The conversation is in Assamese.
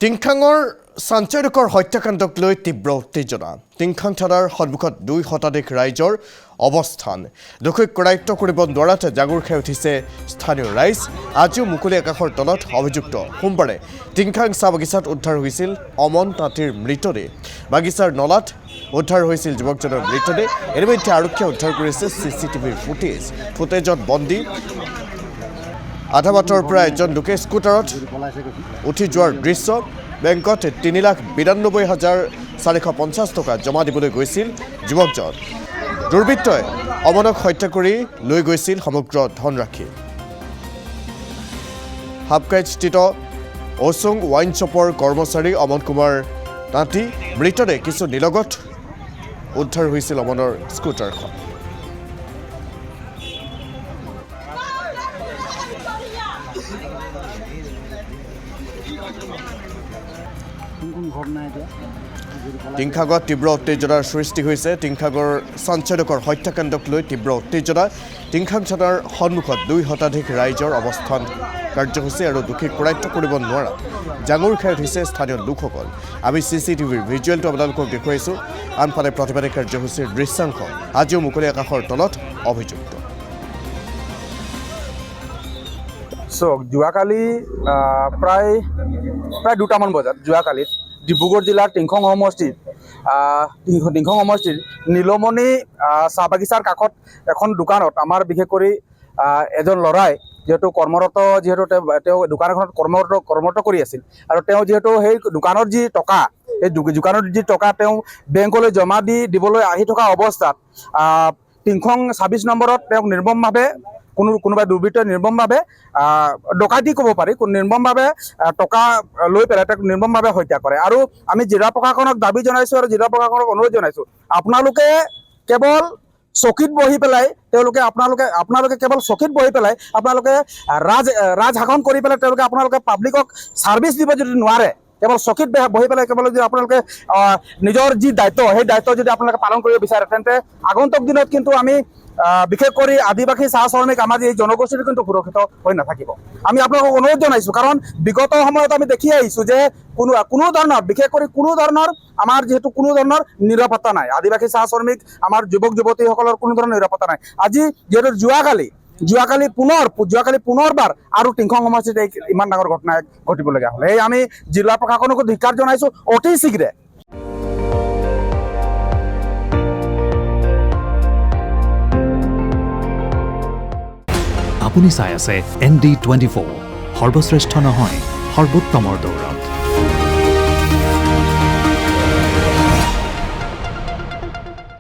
টিংখাঙৰ চাঞ্চল্যকৰ হত্যাকাণ্ডক লৈ তীব্ৰ উত্তেজনা। টিংখাং থানাৰ সন্মুখত 2 শতাধিক ৰাইজৰ অৱস্থান। দোষীক কৰায়ত্ব কৰিব নোৱাৰাত জাগুৰ খাই উঠিছে স্থানীয় ৰাইজ। আজিও মুকলি আকাশৰ তলত অভিযুক্ত সোমবাৰে টিংখাং চাহ বাগিচাত উদ্ধাৰ হৈছিল অমন তাঁতীৰ মৃতদেহ। বাগিচাৰ নলাত উদ্ধাৰ হৈছিল যুৱকজনৰ মৃতদেহ। ইতিমধ্যে আৰক্ষীয়ে উদ্ধাৰ কৰিছে চিচিটিভিৰ ফুটেজত বন্দী আধা বাটৰ পৰা এজন লোকে স্কুটাৰত উঠি যোৱাৰ দৃশ্য। বেংকত ৩,৯২,৪৫০ টকা জমা দিবলৈ গৈছিল যুৱকজন। দুৰ্বৃত্তই অমনক হত্যা কৰি লৈ গৈছিল সমগ্ৰ ধনৰাশি। হাবকাইতস্থিত অচুং ৱাইন শ্বপৰ কৰ্মচাৰী অমন কুমাৰ তাঁতী মৃতদেহ কিছু নিলগত উদ্ধাৰ হৈছিল অমনৰ স্কুটাৰখন। টিংখাঙত তীব্ৰ উত্তেজনাৰ সৃষ্টি হৈছে। টিংখাঙৰ চাঞ্চল্যকৰ হত্যাকাণ্ডক লৈ তীব্ৰ উত্তেজনা। টিংখাং থানাৰ সন্মুখত 2 শতাধিক ৰাইজৰ অৱস্থান কাৰ্যসূচী আৰু দোষীক কৰায়ত্ব কৰিব নোৱাৰাত জাঙুৰ খাই উঠিছে স্থানীয় লোকসকল। আমি চিচিটিভিৰ ভিজুৱেলটো আপোনালোকক দেখুৱাইছোঁ। আনফালে প্ৰতিবাদী কাৰ্যসূচীৰ দৃশ্যাংশ। আজিও মুকলি আকাশৰ তলত অভিযুক্ত। যোৱাকালি প্ৰায় 2টামান বজাত যোৱাকালিত ডিব্ৰুগড় জিলাৰ টিংখং সমষ্টিৰ নীলমণি চাহ বাগিচাৰ কাষত এখন দোকানত আমাৰ বিশেষ কৰি এজন ল'ৰাই যিহেতু তেওঁ দোকান এখনত কৰ্মৰত কৰি আছিল আৰু তেওঁ যিহেতু সেই দোকানৰ যি টকা তেওঁ বেংকলৈ জমা দিবলৈ আহি থকা অৱস্থাত টিংখং 26 নম্বৰত তেওঁক নিৰ্মমভাৱে কোনোবা দুৰ্বৃত্তই নিৰ্মমভাৱে ডকাইতি ক'ব পাৰি নিৰ্মমভাৱে টকা লৈ পেলাই তেওঁক নিৰ্মমভাৱে হত্যা কৰে। আৰু আমি জিলা প্ৰশাসনক দাবী জনাইছোঁ আৰু জিলা প্ৰশাসনক অনুৰোধ জনাইছোঁ, আপোনালোকে কেৱল চকীত বহি পেলাই আপোনালোকে কেৱল চকীত বহি পেলাই আপোনালোকে ৰাজশাসন কৰি পেলাই আপোনালোকে পাব্লিকক ছাৰ্ভিচ দিব যদি নোৱাৰে, কেৱল চকীত বহি পেলাই কেৱল যদি আপোনালোকে নিজৰ যি দায়িত্ব সেই দায়িত্ব যদি আপোনালোকে পালন কৰিব বিচাৰে, তেন্তে আগন্তুক দিনত কিন্তু আমি বিশেষ কৰি আদিবাসী চাহ শ্ৰমিক আমাৰ এই জনগোষ্ঠীটো কিন্তু সুৰক্ষিত হৈ নাথাকিব। আমি আপোনালোকক অনুৰোধ জনাইছোঁ, কাৰণ বিগত সময়ত আমি দেখি আহিছোঁ যে কোনো ধৰণৰ বিশেষ কৰি আমাৰ যিহেতু কোনো ধৰণৰ নিৰাপত্তা নাই। আদিবাসী চাহ শ্ৰমিক আমাৰ যুৱক যুৱতীসকলৰ কোনো ধৰণৰ নিৰাপত্তা নাই। আজি যিহেতু যোৱাকালি পুনৰবাৰ আৰু টিংখং সমষ্টিত ইমান ডাঙৰ ঘটনা ঘটিবলগীয়া হ'ল। এই আমি জিলা প্ৰশাসনকো ধিক্কাৰ জনাইছোঁ। অতি শীঘ্ৰে আপুনি চাই আছে ND24, সৰ্বশ্ৰেষ্ঠ নহয় সৰ্বোত্তমৰ দৌৰ।